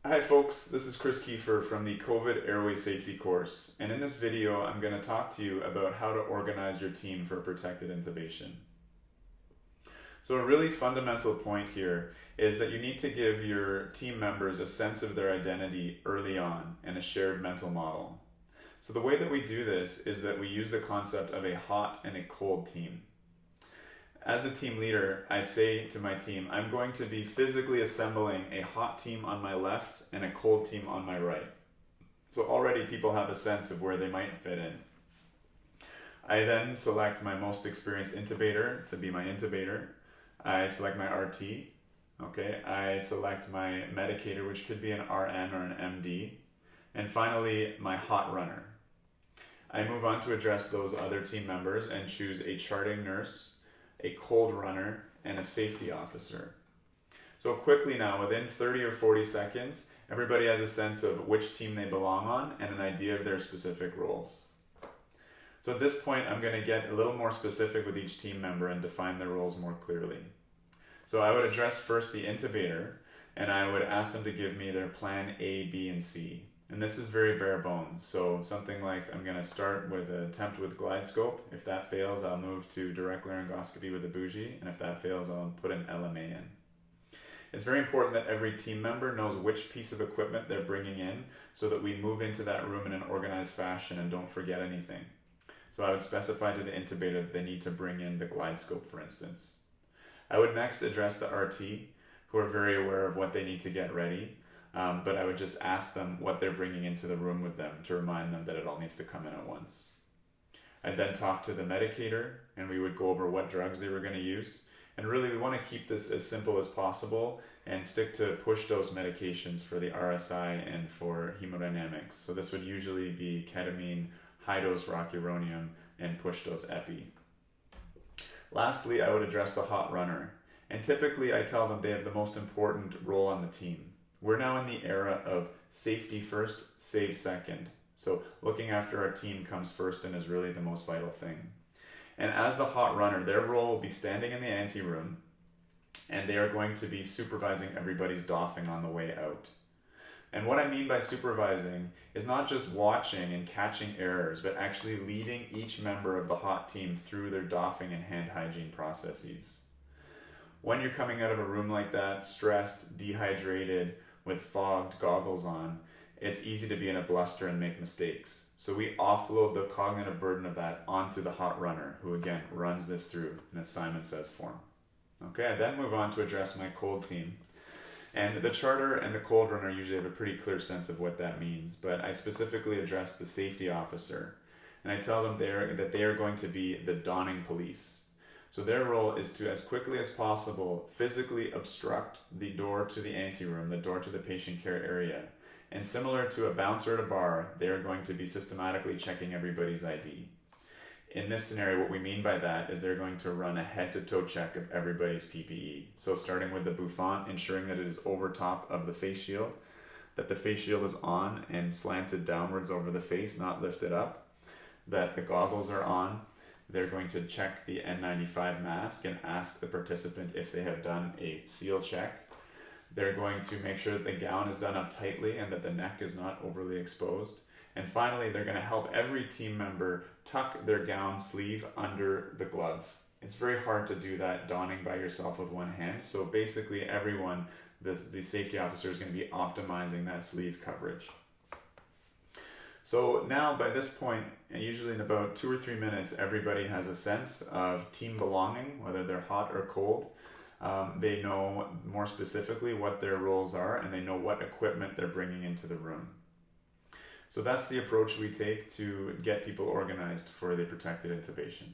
Hi folks, this is Chris Kiefer from the COVID Airway Safety course, and in this video I'm going to talk to you about how to organize your team for protected intubation. So a really fundamental point here is that you need to give your team members a sense of their identity early on and a shared mental model. So the way that we do this is that we use the concept of a hot and a cold team. As the team leader, I say to my team, I'm going to be physically assembling a hot team on my left and a cold team on my right. So already people have a sense of where they might fit in. I then select my most experienced intubator to be my intubator. I select my RT. Okay, I select my medicator, which could be an RN or an MD. And finally, my hot runner. I move on to address those other team members and choose a charting nurse, a cold runner, and a safety officer. So quickly now, within 30 or 40 seconds, everybody has a sense of which team they belong on and an idea of their specific roles. So at this point, I'm going to get a little more specific with each team member and define their roles more clearly. So I would address first the intubator, and I would ask them to give me their plan A, B, and C. And this is very bare bones. So something like I'm going to start with an attempt with glide scope. If that fails, I'll move to direct laryngoscopy with a bougie. And if that fails, I'll put an LMA in. It's very important that every team member knows which piece of equipment they're bringing in so that we move into that room in an organized fashion and don't forget anything. So I would specify to the intubator that they need to bring in the glide scope, for instance. I would next address the RT, who are very aware of what they need to get ready. But I would just ask them what they're bringing into the room with them to remind them that it all needs to come in at once. I'd then talk to the medicator, and we would go over what drugs they were going to use. And really, we want to keep this as simple as possible and stick to push dose medications for the RSI and for hemodynamics. So this would usually be ketamine, high dose rocuronium, and push dose epi. Lastly, I would address the hot runner. And typically, I tell them they have the most important role on the team. We're now in the era of safety first, save second. So looking after our team comes first and is really the most vital thing. And as the hot runner, their role will be standing in the ante room, and they are going to be supervising everybody's doffing on the way out. And what I mean by supervising is not just watching and catching errors, but actually leading each member of the hot team through their doffing and hand hygiene processes. When you're coming out of a room like that, stressed, dehydrated, with fogged goggles on, it's easy to be in a bluster and make mistakes. So we offload the cognitive burden of that onto the hot runner, who again runs this through in a Simon Says form. Okay, I then move on to address my cold team. And the charter and the cold runner usually have a pretty clear sense of what that means, but I specifically address the safety officer. And I tell them that they are going to be the donning police. So their role is to, as quickly as possible, physically obstruct the door to the anteroom, the door to the patient care area. And similar to a bouncer at a bar, they are going to be systematically checking everybody's ID. In this scenario, what we mean by that is they're going to run a head-to-toe check of everybody's PPE. So starting with the bouffant, ensuring that it is over top of the face shield, that the face shield is on and slanted downwards over the face, not lifted up, that the goggles are on. They're going to check the N95 mask and ask the participant if they have done a seal check. They're going to make sure that the gown is done up tightly and that the neck is not overly exposed. And finally, they're going to help every team member tuck their gown sleeve under the glove. It's very hard to do that donning by yourself with one hand. So basically everyone, the safety officer is going to be optimizing that sleeve coverage. So now by this point, usually in about 2 or 3 minutes, everybody has a sense of team belonging, whether they're hot or cold. They know more specifically what their roles are, and they know what equipment they're bringing into the room. So that's the approach we take to get people organized for the protected intubation.